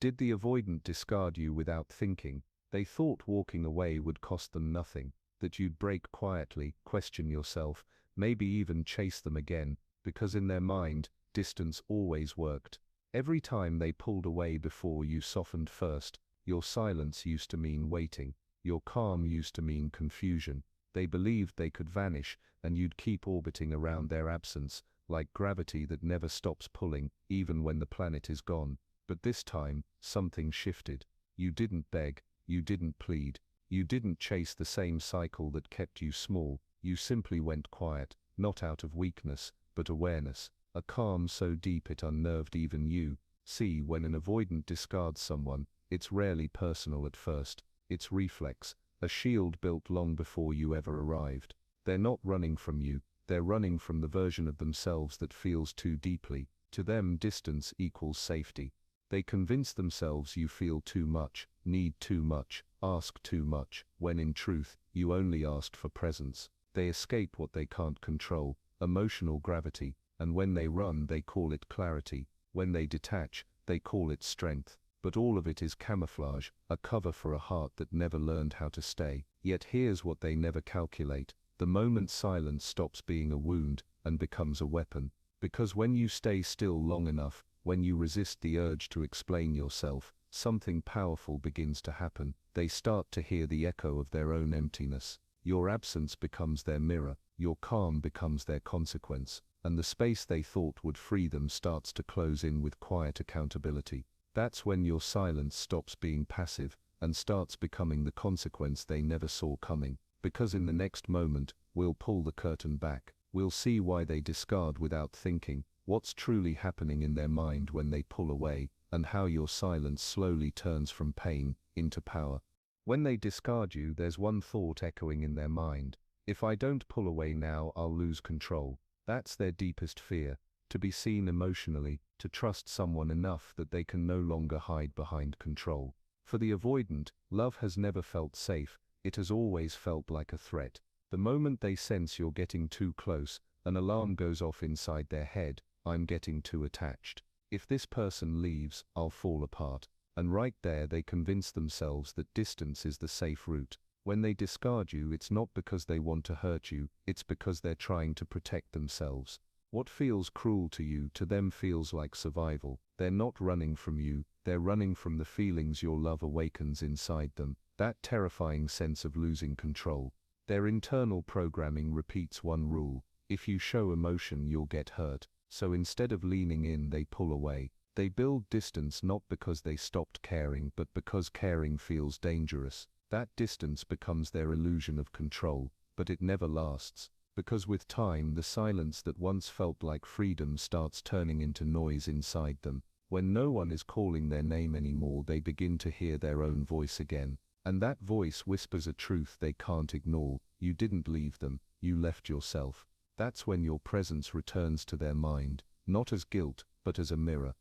Did the avoidant discard you without thinking? They thought walking away would cost them nothing, that you'd break quietly, question yourself, maybe even chase them again, because in their mind, distance always worked. Every time they pulled away before you softened first, your silence used to mean waiting, your calm used to mean confusion. They believed they could vanish, and you'd keep orbiting around their absence, like gravity that never stops pulling, even when the planet is gone. But this time, something shifted. You didn't beg, you didn't plead, you didn't chase the same cycle that kept you small, you simply went quiet, not out of weakness, but awareness, a calm so deep it unnerved even you. See, when an avoidant discards someone, it's rarely personal at first, it's reflex, a shield built long before you ever arrived. They're not running from you, they're running from the version of themselves that feels too deeply. To them, distance equals safety. They convince themselves you feel too much, need too much, ask too much, when in truth, you only asked for presence. They escape what they can't control, emotional gravity, and when they run they call it clarity, when they detach, they call it strength. But all of it is camouflage, a cover for a heart that never learned how to stay. Yet here's what they never calculate: the moment silence stops being a wound and becomes a weapon. Because when you stay still long enough, when you resist the urge to explain yourself, something powerful begins to happen. They start to hear the echo of their own emptiness. Your absence becomes their mirror, your calm becomes their consequence, and the space they thought would free them starts to close in with quiet accountability. That's when your silence stops being passive and starts becoming the consequence they never saw coming. Because in the next moment, we'll pull the curtain back. We'll see why they discard without thinking, what's truly happening in their mind when they pull away, and how your silence slowly turns from pain into power. When they discard you, there's one thought echoing in their mind: if I don't pull away now, I'll lose control. That's their deepest fear, to be seen emotionally, to trust someone enough that they can no longer hide behind control. For the avoidant, love has never felt safe, it has always felt like a threat. The moment they sense you're getting too close, an alarm goes off inside their head: I'm getting too attached. If this person leaves, I'll fall apart. And right there they convince themselves that distance is the safe route. When they discard you, it's not because they want to hurt you, it's because they're trying to protect themselves. What feels cruel to you, to them feels like survival. They're not running from you, they're running from the feelings your love awakens inside them, that terrifying sense of losing control. Their internal programming repeats one rule: if you show emotion, you'll get hurt. So instead of leaning in, they pull away. They build distance not because they stopped caring, but because caring feels dangerous. That distance becomes their illusion of control, but it never lasts. Because with time, the silence that once felt like freedom starts turning into noise inside them. When no one is calling their name anymore, they begin to hear their own voice again. And that voice whispers a truth they can't ignore: you didn't leave them, you left yourself. That's when your presence returns to their mind, not as guilt, but as a mirror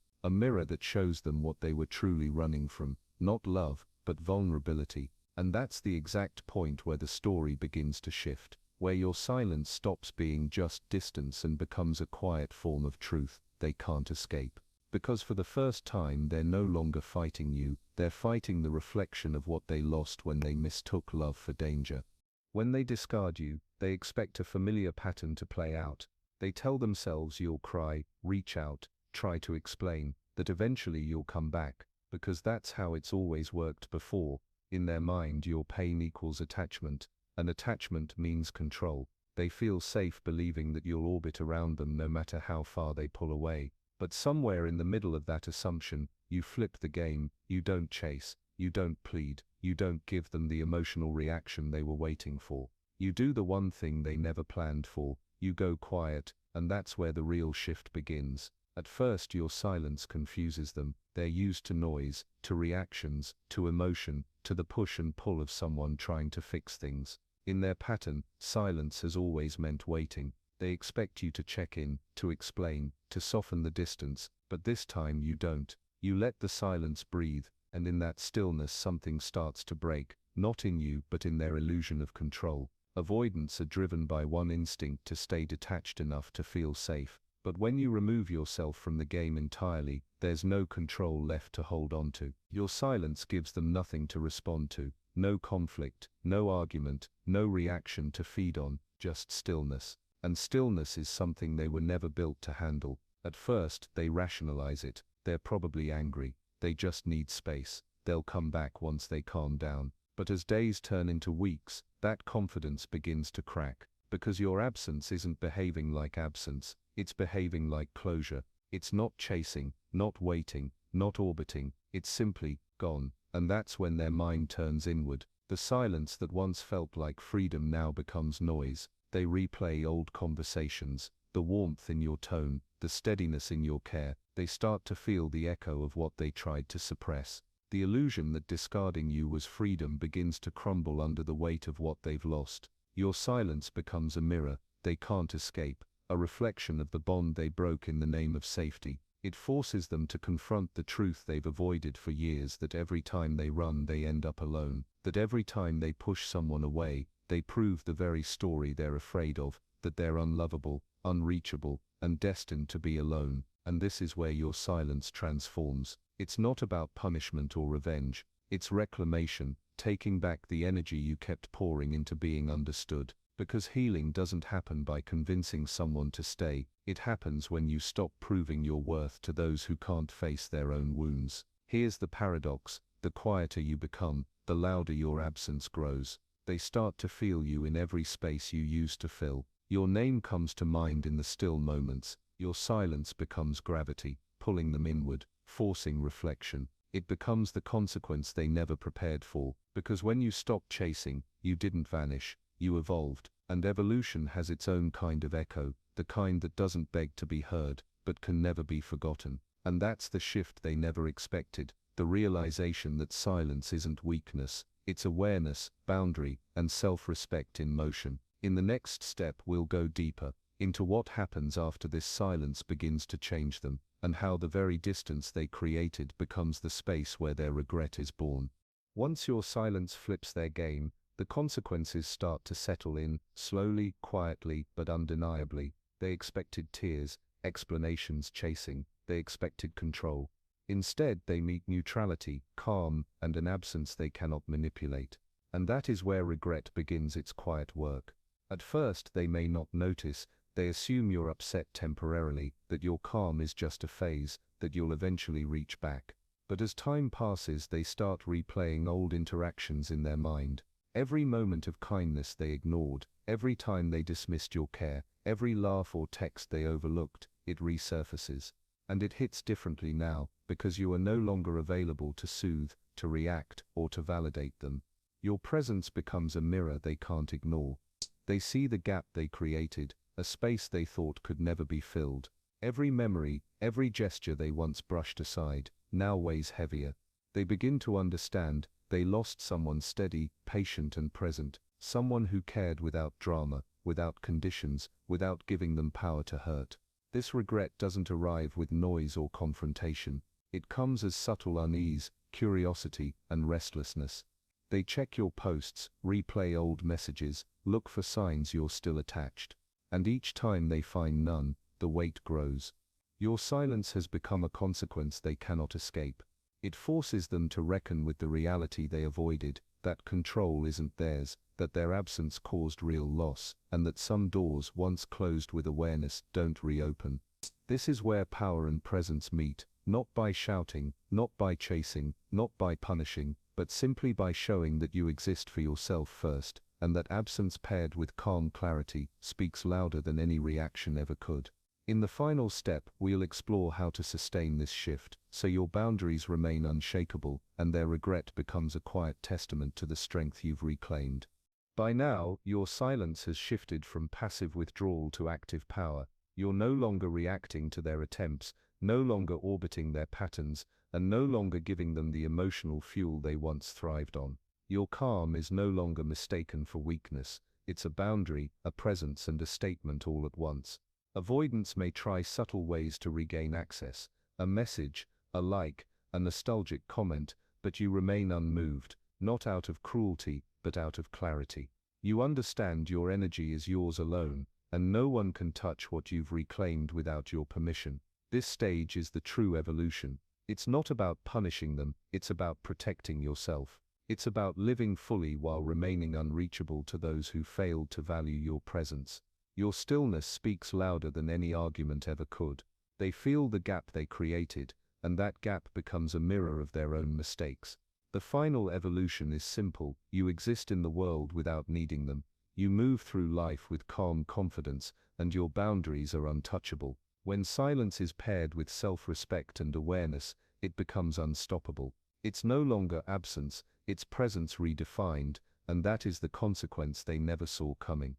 that shows them what they were truly running from, not love, but vulnerability. And that's the exact point where the story begins to shift, where your silence stops being just distance and becomes a quiet form of truth they can't escape. Because for the first time, they're no longer fighting you, they're fighting the reflection of what they lost when they mistook love for danger. When they discard you, they expect a familiar pattern to play out. They tell themselves you'll cry, reach out, try to explain, that eventually you'll come back, because that's how it's always worked before. In their mind, your pain equals attachment, and attachment means control. They feel safe believing that you'll orbit around them no matter how far they pull away. But somewhere in the middle of that assumption, you flip the game. You don't chase, you don't plead, you don't give them the emotional reaction they were waiting for. You do the one thing they never planned for: you go quiet, and that's where the real shift begins. At first your silence confuses them. They're used to noise, to reactions, to emotion, to the push and pull of someone trying to fix things. In their pattern, silence has always meant waiting. They expect you to check in, to explain, to soften the distance, but this time you don't. You let the silence breathe, and in that stillness something starts to break, not in you but in their illusion of control. Avoidants are driven by one instinct: to stay detached enough to feel safe. But when you remove yourself from the game entirely, there's no control left to hold on to. Your silence gives them nothing to respond to, no conflict, no argument, no reaction to feed on, just stillness. And stillness is something they were never built to handle. At first, they rationalize it. They're probably angry. They just need space. They'll come back once they calm down. But as days turn into weeks, that confidence begins to crack. Because your absence isn't behaving like absence, it's behaving like closure. It's not chasing, not waiting, not orbiting, it's simply gone. And that's when their mind turns inward. The silence that once felt like freedom now becomes noise. They replay old conversations, the warmth in your tone, the steadiness in your care. They start to feel the echo of what they tried to suppress. The illusion that discarding you was freedom begins to crumble under the weight of what they've lost. Your silence becomes a mirror they can't escape, a reflection of the bond they broke in the name of safety. It forces them to confront the truth they've avoided for years, that every time they run they end up alone, that every time they push someone away, they prove the very story they're afraid of, that they're unlovable, unreachable, and destined to be alone. And this is where your silence transforms. It's not about punishment or revenge, it's reclamation, taking back the energy you kept pouring into being understood. Because healing doesn't happen by convincing someone to stay, it happens when you stop proving your worth to those who can't face their own wounds. Here's the paradox: the quieter you become, the louder your absence grows. They start to feel you in every space you used to fill. Your name comes to mind in the still moments. Your silence becomes gravity, pulling them inward, forcing reflection. It becomes the consequence they never prepared for, because when you stopped chasing, you didn't vanish, you evolved. And evolution has its own kind of echo, the kind that doesn't beg to be heard, but can never be forgotten. And that's the shift they never expected, the realization that silence isn't weakness, it's awareness, boundary, and self-respect in motion. In the next step we'll go deeper into what happens after this silence begins to change them, and how the very distance they created becomes the space where their regret is born. Once your silence flips their game, the consequences start to settle in, slowly, quietly, but undeniably. They expected tears, explanations chasing, they expected control. Instead they meet neutrality, calm, and an absence they cannot manipulate. And that is where regret begins its quiet work. At first they may not notice, they assume you're upset temporarily, that your calm is just a phase, that you'll eventually reach back. But as time passes they start replaying old interactions in their mind. Every moment of kindness they ignored, every time they dismissed your care, every laugh or text they overlooked, it resurfaces. And it hits differently now, because you are no longer available to soothe, to react, or to validate them. Your presence becomes a mirror they can't ignore. They see the gap they created, a space they thought could never be filled. Every memory, every gesture they once brushed aside, now weighs heavier. They begin to understand, they lost someone steady, patient and present, someone who cared without drama, without conditions, without giving them power to hurt. This regret doesn't arrive with noise or confrontation. It comes as subtle unease, curiosity, and restlessness. They check your posts, replay old messages, look for signs you're still attached. And each time they find none, the weight grows. Your silence has become a consequence they cannot escape. It forces them to reckon with the reality they avoided, that control isn't theirs, that their absence caused real loss, and that some doors once closed with awareness don't reopen. This is where power and presence meet, not by shouting, not by chasing, not by punishing, but simply by showing that you exist for yourself first, and that absence paired with calm clarity speaks louder than any reaction ever could. In the final step, we'll explore how to sustain this shift, so your boundaries remain unshakable, and their regret becomes a quiet testament to the strength you've reclaimed. By now, your silence has shifted from passive withdrawal to active power. You're no longer reacting to their attempts, no longer orbiting their patterns, and no longer giving them the emotional fuel they once thrived on. Your calm is no longer mistaken for weakness, it's a boundary, a presence and a statement all at once. Avoidance may try subtle ways to regain access, a message, a like, a nostalgic comment, but you remain unmoved, not out of cruelty, but out of clarity. You understand your energy is yours alone, and no one can touch what you've reclaimed without your permission. This stage is the true evolution. It's not about punishing them, it's about protecting yourself. It's about living fully while remaining unreachable to those who failed to value your presence. Your stillness speaks louder than any argument ever could. They feel the gap they created, and that gap becomes a mirror of their own mistakes. The final evolution is simple: you exist in the world without needing them. You move through life with calm confidence, and your boundaries are untouchable. When silence is paired with self-respect and awareness, it becomes unstoppable. It's no longer absence, it's presence redefined, and that is the consequence they never saw coming.